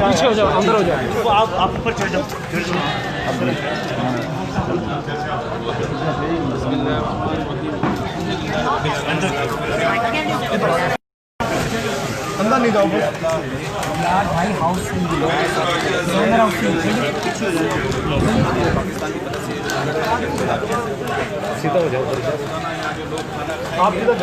पीछे हो जाओ, अंदर हो जाओ। आप ऊपर चढ़ जाओ। अंदर नहीं जाओ भाई। हाउस सीधा हो जाओ। आप इधर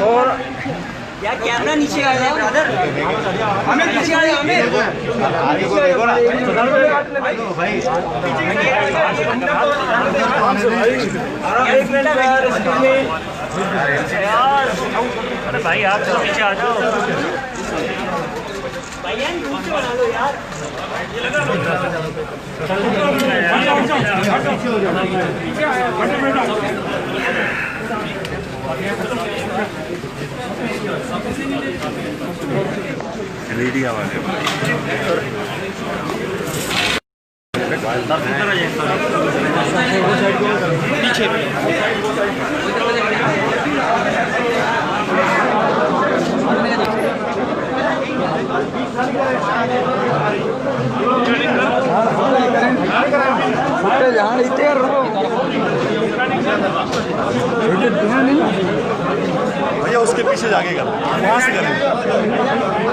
और यार कैमरा नीचे आ जाए ब्रदर, हमें नीचे आ जाए, हमें अरे भाई आप चलो पीछे आ जाओ भैया नीचे बना लो यार। मीडिया वाले पीछे भैया उसके पीछे जाके कर वहाँ से करेंगे।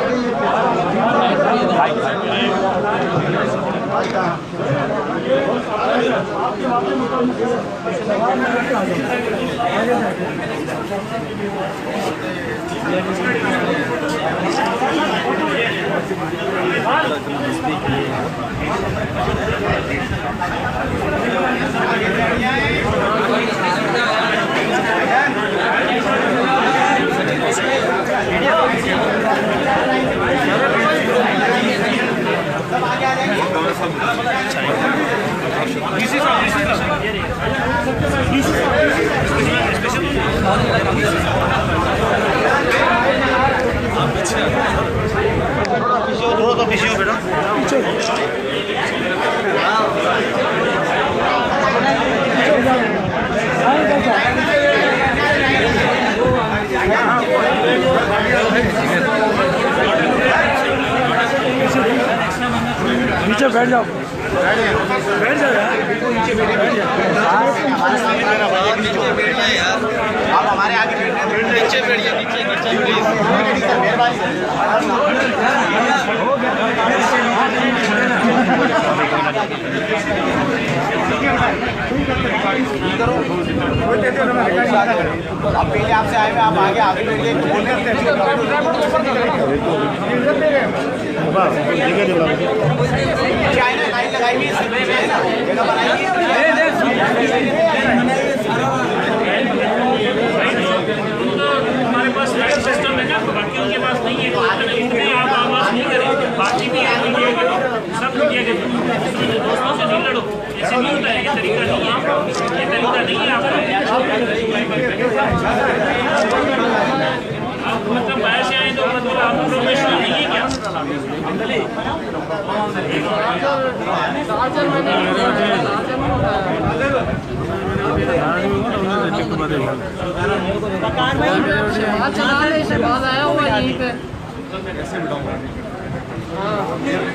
थोड़ा तो पीछे हो बेटा। नीचे बैठ जाओ, बैठ जाओ यार, नीचे बैठ जाओ। आप हमारे आगे नीचे बैठिए, नीचे नीचे आप पहले आपसे आए हुए, आप आगे आगे बैठिए, बोलने लाइन लगाई हुई हमारे पास लाइट सिस्टम है ना, बाकियों के पास नहीं है। इतने आप आवाज़ नहीं करें, बाकी भी सब मीडिया के दोस्तों से नहीं लड़ो, ऐसे नहीं होता है। ये तरीका नहीं है, ये तरीका नहीं है आप मतलब बाहर से आए तो मतलब आप प्रोफेशनल नहीं है क्या?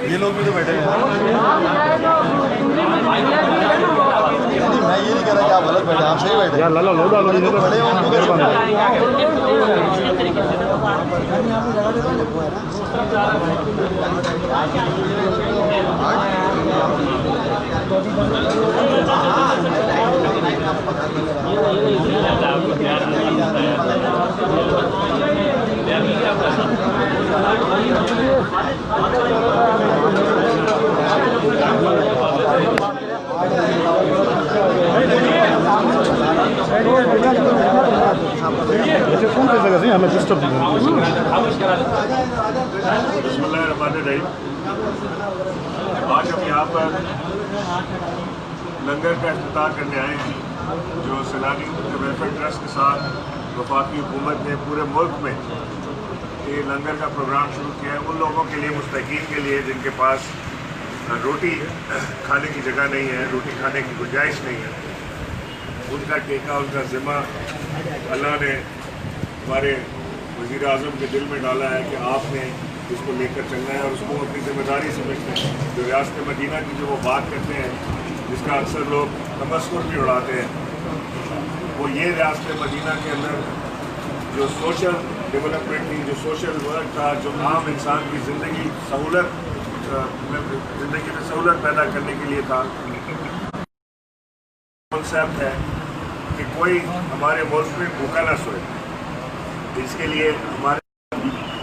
ये लोग भी तो बैठे हैं। मैं ये नहीं कह रहा कि आप गलत बैठे, आप सही बैठे यार। लो खड़े हो उनको कैसे हमें डिस्टर्ब आज हम यहाँ पर लंगर का इफ्तिताह करने आए हैं जो सैलानी वेलफेयर ट्रस्ट के साथ वफाकी हुकूमत ने पूरे मुल्क में ये लंगर का प्रोग्राम शुरू किया है। उन लोगों के लिए, मुस्तकीन के लिए जिनके पास रोटी खाने की जगह नहीं है, रोटी खाने की गुंजाइश नहीं है, उनका टेका, उनका ज़िम्मा अल्लाह ने हमारे वज़ीर आज़म के दिल में डाला है कि आपने इसको लेकर चलना है और उसको अपनी जिम्मेदारी समझते हैं। जो रियासत मदीना की जो वो बात करते हैं, जिसका अक्सर लोग तमस्कुर भी उड़ाते हैं, वो ये रियासत मदीना के अंदर जो सोशल डेवलपमेंट थी, जो सोशल वर्क था, जो आम इंसान की ज़िंदगी में सहूलत पैदा करने के लिए था, कॉन्सेप्ट है कि कोई हमारे मुल्क में भूखा ना सोए। इसके लिए हमारे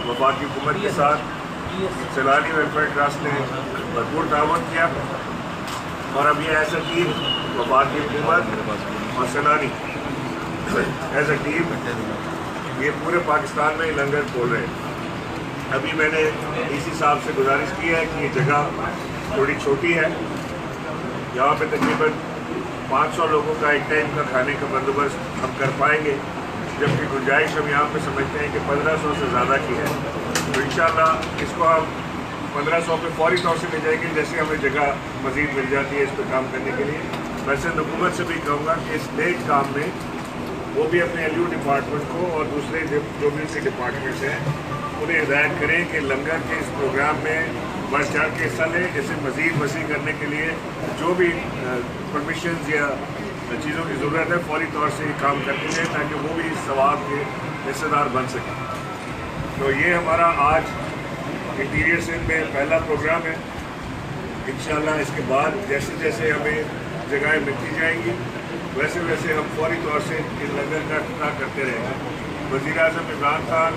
वफाकी हुकूमत के साथ सैलानी वेलफेयर ट्रस्ट ने भरपूर ताउन किया और अब ये एज अ टीम वफाकी हुकूमत और सैलानी एज अ टीम ये पूरे पाकिस्तान में लंगर खोल रहे हैं। अभी मैंने डीसी साहब से गुजारिश की है कि ये जगह थोड़ी छोटी है, यहाँ पे तकरीबन 500 लोगों का एक टाइम का खाने का बंदोबस्त हम कर पाएंगे, जबकि गुंजाइश हम यहाँ पे समझते हैं कि 1500 से ज़्यादा की है। तो इंशाल्लाह इसको हम 1500 पे फौरी तौर से ले जाएंगे जैसे हमें जगह मज़ीद मिल जाती है इस पर काम करने के लिए। वैसे हुकूमत से भी कहूँगा कि इस नेक काम में वो भी अपने LU डिपार्टमेंट को और दूसरे जो भी उनके डिपार्टमेंट्स हैं उन्हें हिदायत करें कि लंगर के इस प्रोग्राम में बढ़ चढ़ के हिस्सा लें। इसे मज़ीद वसी करने के लिए जो भी परमिशन या चीज़ों की ज़रूरत है फौरी तौर से काम करते हैं ताकि वो भी इस सवाब के हिस्सेदार बन सकें। तो ये हमारा आज इंटीरियर से में पहला प्रोग्राम है। इंशाल्लाह इसके बाद जैसे जैसे हमें जगहें मिलती जाएंगी वैसे वैसे हम फौरी तौर से इन लंगर का इफ्तिताह करते रहेंगे। वज़ीर आज़म इमरान खान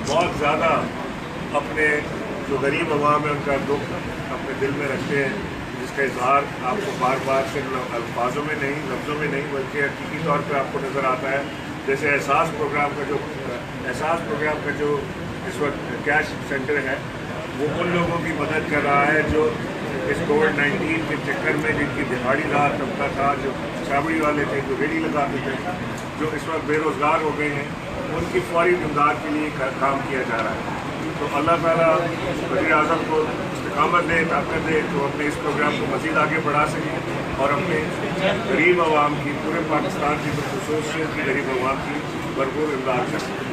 बहुत ज़्यादा अपने जो गरीब अवाम है उनका दुख अपने दिल में रखते हैं, जिसका इजहार आपको बार बार सिर्फ अल्फाजों में नहीं, लफ्ज़ों में नहीं, बल्कि हकीकी तौर पर आपको नज़र आता है। जैसे एहसास प्रोग्राम का जो इस वक्त कैश सेंटर है वो उन लोगों की मदद कर रहा है जो इस कोविड-19 के चक्कर में जिनकी दिहाड़ीदार तबका था, जो छाबड़ी वाले थे, जो रेडी लगाते थे, जो इस वक्त बेरोज़गार हो गए हैं, उनकी फौरी इमदाद के लिए काम किया जा रहा है। तो अल्लाह ताला वज़ीर आज़म को इस्तिक़ामत दे, ताकत दे तो अपने इस प्रोग्राम को मज़ीद आगे बढ़ा सकें और अपने गरीब आवाम की, पूरे पाकिस्तान की ख़ुसूसियत की गरीब आवाम की भरपूर इमदाद कर सकें।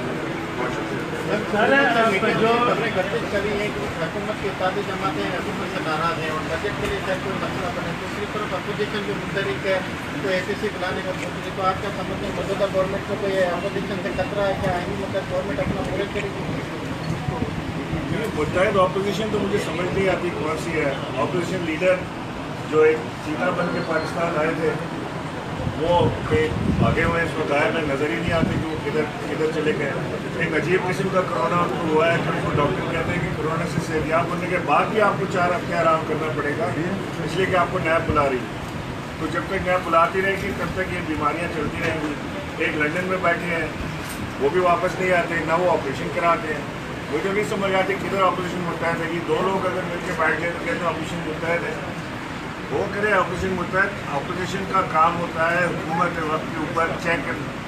बहुत शुक्रिया। जो अपने गर्दिश करी है कि हुकूमत के इत्तेहादी जमातें हुकूमत से नाराज़ हैं और बजट के लिए शायद कोई मसला बने, दूसरी तरफ अपोजिशन जो मुतहरिक है तो ACC बुलाने का सोच रही, तो आपका समझते हैं मौजूदा गवर्नमेंट को कोई अपोजिशन से खतरा है क्या? आएंगी मतलब गवर्नमेंट अपना पूरे करेगी? मुत्तहिद अपोजिशन तो मुझे समझ नहीं आती कौन सी है। अपोजिशन लीडर जो एक चीता बन के पाकिस्तान आए थे वो आगे हुए इस वक्त गायब में नज़र ही नहीं आते कि वो किधर चले गए। एक अजीब किस्म का कोरोना उनको हुआ है कि उनको डॉक्टर कहते हैं कि कोरोना से सेहतियाब बनने के बाद भी आपको 4 हफ्ते आराम करना पड़ेगा, इसलिए कि आपको नैब बुला रही। तो जब तक नैब बुलाती रहेगी तब तक ये बीमारियाँ चलती रहेंगी। एक लंदन में बैठे हैं वो भी वापस नहीं आते, ना वो ऑपरेशन कराते हैं। मुझे नहीं समझ आती किधर ऑपरेशन मुतहद है। ये 2 लोग अगर मिलकर बैठ गए तो कहते हैं ऑपरेशन मुतहद है, वो करे ऑपरेशन मुतहद। ऑपोजिशन का काम होता है हुकूमत वक्त के ऊपर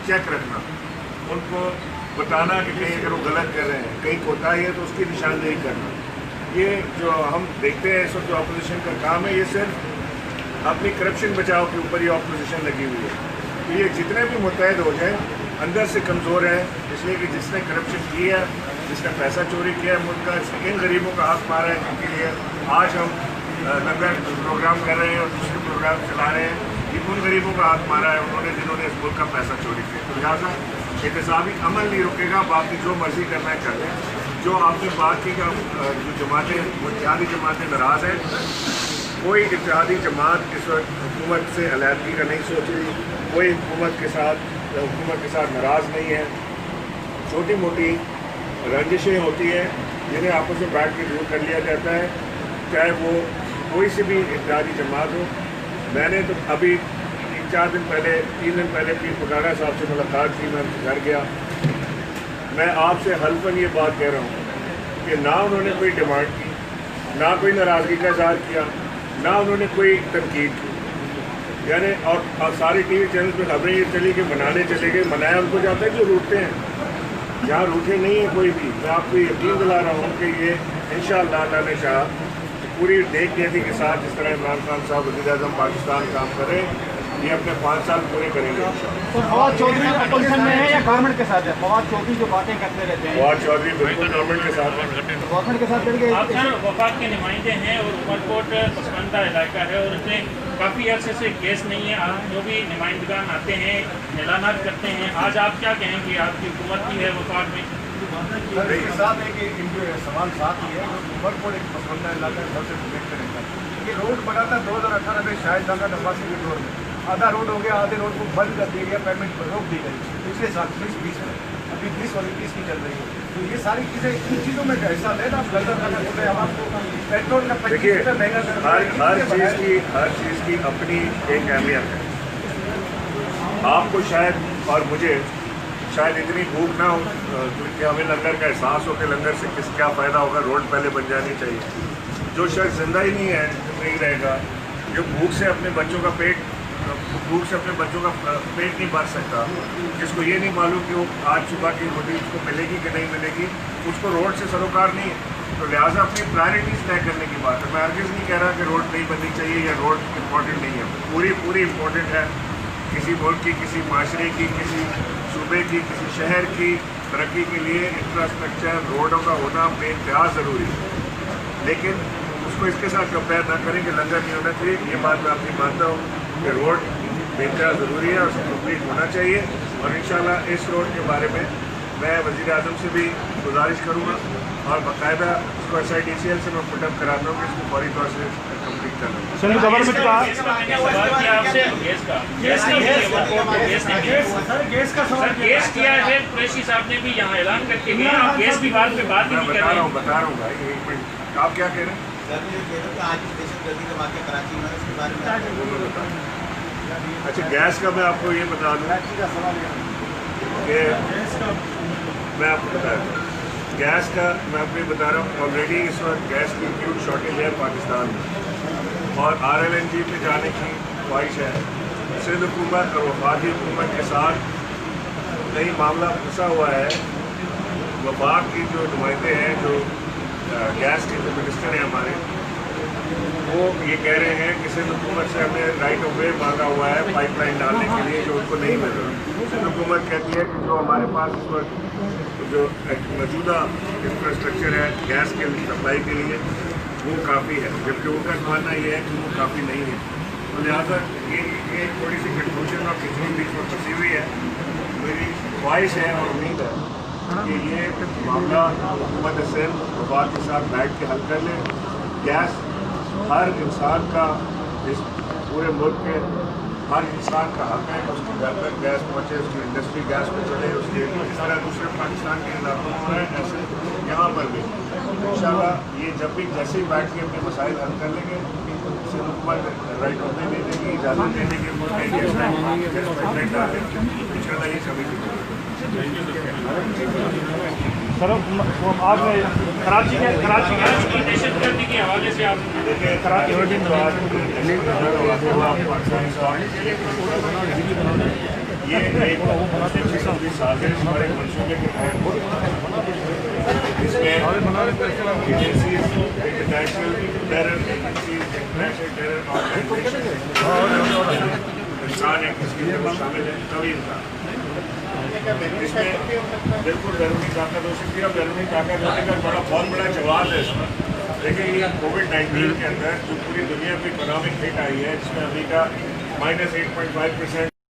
चेक रखना, उनको बताना कि कहीं अगर वो गलत कर रहे हैं, कहीं कोताही है तो उसकी निशानदेही करना। ये जो हम देखते हैं इस वक्त जो ऑपोजिशन का काम है ये सिर्फ अपनी करप्शन बचाव के ऊपर ही ऑपोजिशन लगी हुई है। तो ये जितने भी मुतहद हो जाए अंदर से कमज़ोर है, इसलिए कि जिसने करप्शन की है, जिसने पैसा चोरी किया है मुल्क का, इन गरीबों का हक मारा है, जिनके लिए आज हम लंगर प्रोग्राम कर रहे हैं और दूसरे प्रोग्राम चला रहे हैं, कि उन गरीबों का हाथ मारा है उन्होंने जिन्होंने इस मुल्क का पैसा चोरी किया। तो लिहाजा एहतसाबी अमल नहीं रुकेगा, बाकी जो मर्जी करना है कर लें। जो आपने बात की कि जो जमातें, वो इत्तेहादी जमातें नाराज़ हैं, कोई इत्तेहादी जमात इस वक्त हुकूमत से अलहदगी का नहीं सोच रही, कोई हुकूमत के साथ नाराज़ नहीं है। छोटी मोटी रंजिशें होती हैं जिन्हें आपस में बैठ के दूर कर लिया जाता है, चाहे वो कोई सी भी इत्तेहादी जमात हो। मैंने तो अभी 3 दिन पहले पीर पटारा साहब से मुलाकात की, मैं घर गया। मैं आपसे हल्फन ये बात कह रहा हूँ कि ना उन्होंने कोई डिमांड की, ना कोई नाराज़गी का इज़हार किया, ना उन्होंने कोई तनकीद की। यानी और सारे टीवी चैनल पे खबरें ये चली कि मनाने चले गए। मनाया उनको जाता है जो रूठते हैं, जहाँ रूठे नहीं है कोई भी। मैं आपको यकीन दिला रहा हूँ कि ये इंशाअल्लाह अल्लाह ने चाहा पूरी देख नीति के साथ, जिस तरह इमरान खान साहब वज़ीर-ए-आज़म पाकिस्तान काम कर रहे हैं, ये अपने 5 साल पूरे करेंगे। तो फवाद चौधरी अपोजिशन में है या गवर्नमेंट के साथ है? फवाद चौधरी जो बातें करते रहते हैं, फवाद चौधरी बिल्कुल गवर्नमेंट के साथ है, गवर्नमेंट के साथ लड़ आप गए। सर वफाक के नुमाइंदे हैं और उमरकोट पसमानदा इलाका है और उसमें काफ़ी अर्से से केस नहीं है। आप जो भी नुमाइंदगान आते हैं, ऐलानात करते हैं, आज आप क्या कहेंगे? आपकी हुकूमत भी है वफाक में, इसके साथ है कि इनके सवाल साथ ही है, उमरकोट एक पसंदा इलाका है, सबसे देखते रहता है। ये रोड बना था 2018 में शायद जगह नवासी के दौर में, आधा रोड हो गया, आधे रोड को बंद कर दिया गया, पेमेंट पर रोक दी गई। पिछले साल 2020 में, अभी 20 और 21 की चल रही है। तो ये सारी चीज़ें, इन चीज़ों में ऐसा है ना, आप गलत करना बोल रहे हैं। अब आपको पेट्रोल का 25 रुपये महंगा कर हर चीज़ की अपनी एक अहमियत है। आपको शायद और मुझे शायद इतनी भूख ना हो क्योंकि हमें लंगर का एहसास हो कि लंगर से क्या फ़ायदा होगा। रोड पहले बन जानी चाहिए। जो शख्स जिंदा ही नहीं है, नहीं रहेगा, जो भूख से अपने बच्चों का पेट नहीं भर सकता, जिसको ये नहीं मालूम कि वो आज सुबह की रोटी उसको मिलेगी कि नहीं मिलेगी, उसको रोड से सरोकार नहीं है। तो लिहाजा अपनी प्रायोरिटीज़ तय करने की बात है। मैं हरगिज़ नहीं कह रहा कि रोड नहीं बननी चाहिए या रोड इम्पोर्टेंट नहीं है। पूरी इम्पोर्टेंट है। किसी मुल्क की, किसी माशरे की, किसी सूबे की, किसी शहर की तरक्की के लिए इंफ्रास्ट्रक्चर, रोडों का होना बेइंतहा ज़रूरी है। लेकिन उसको इसके साथ कंपेयर ना करें कि लंगर नहीं होना चाहिए। ये बात मैं अपनी मानता हूँ कि रोड बेहतर ज़रूरी है और उसको कंप्लीट होना चाहिए। और इंशाल्लाह इस रोड के बारे में मैं वज़ीर-ए-आज़म से भी गुजारिश करूँगा और बाकायदा इसको SIDCL से मैं पुटअप कराता हूँ कि इसको फौरी तौर से कंप्लीट करना है। सर गवर्नमेंट का सवाल किया आपसे गैस नहीं है, गैस का सर गैस किया है। कुरैशी साहब ने भी यहाँ ऐलान करके गए, आप गैस की बात पे बात ही मैं नहीं कर रहे हैं। बता रहा हूँ भाई, एक मिनट। आप क्या कह रहे हैं? आज दहशतगर्दी के वाक़े कराची में, उसके बारे में अच्छा, गैस का मैं आपको ये बता दूँ कि मैं आपको बता दूँ गैस का मैं आपको ये बता रहा हूँ। ऑलरेडी इस वक्त गैस की ह्यूज शॉर्टेज है पाकिस्तान में और RLNG पे जाने की ख्वाहिश है। सिंध हुकूमत और वफाकी हुकूमत के साथ कई मामला फंसा हुआ है। वफाक की जो नुमाइंदे हैं, जो गैस के जो मिनिस्टर हैं हमारे, वो ये कह रहे हैं कि सिंध हुकूमत से हमें राइट ऑफ वे मांगा हुआ है पाइपलाइन डालने के लिए, जो उनको नहीं मिल रहा। सिंध हुकूमत कहती है कि जो हमारे पास इस वक्त जो मौजूदा इंफ्रास्ट्रक्चर है गैस के सप्लाई के लिए, वो काफ़ी है, जबकि उनका मानना ये है कि वो काफ़ी नहीं है। तो लिहाजा ये थोड़ी सी कंफ्यूजन और किसी बीच में फंसी हुई है। मेरी ख्वाहिश है और उम्मीद है कि ये मामला हुकूमत सिंध वफाक के साथ बैठ के हल कर ले। गैस हर इंसान का, इस पूरे मुल्क के हर इंसान का हक है कि उसके घर तक गैस पहुँचे, उसकी इंडस्ट्री गैस पर चले। उसके इस तरह दूसरे पाकिस्तान के इलाकों में हो रहा है, ऐसे यहाँ पर भी इंशाल्लाह ये जब भी जैसे ही बैठ के अपने मसाइल हल कर लेंगे, सिंध हुकूमत राइट ऑफ वे देने की इजाज़त देने की इंशाल्लाह ये कभी सर आपने कराची के दहशतगर्दी के हवाले से आप देखिए ये एक साजिश और एक मंसूबे के तहत इसमें agencies, international terror agencies, international terror organisation इंसान एक इसके अंदर शामिल है, सभी इंसान इसमें बिल्कुल ज़रूरी ताकत हो सकती है। और ज़रूरी ताकत होने का बहुत बड़ा जवाब है इसमें। लेकिन ये कोविड-19 के अंदर जो पूरी दुनिया को इकोनॉमिक हिट आई है, जिसमें अमेरिका -8.5%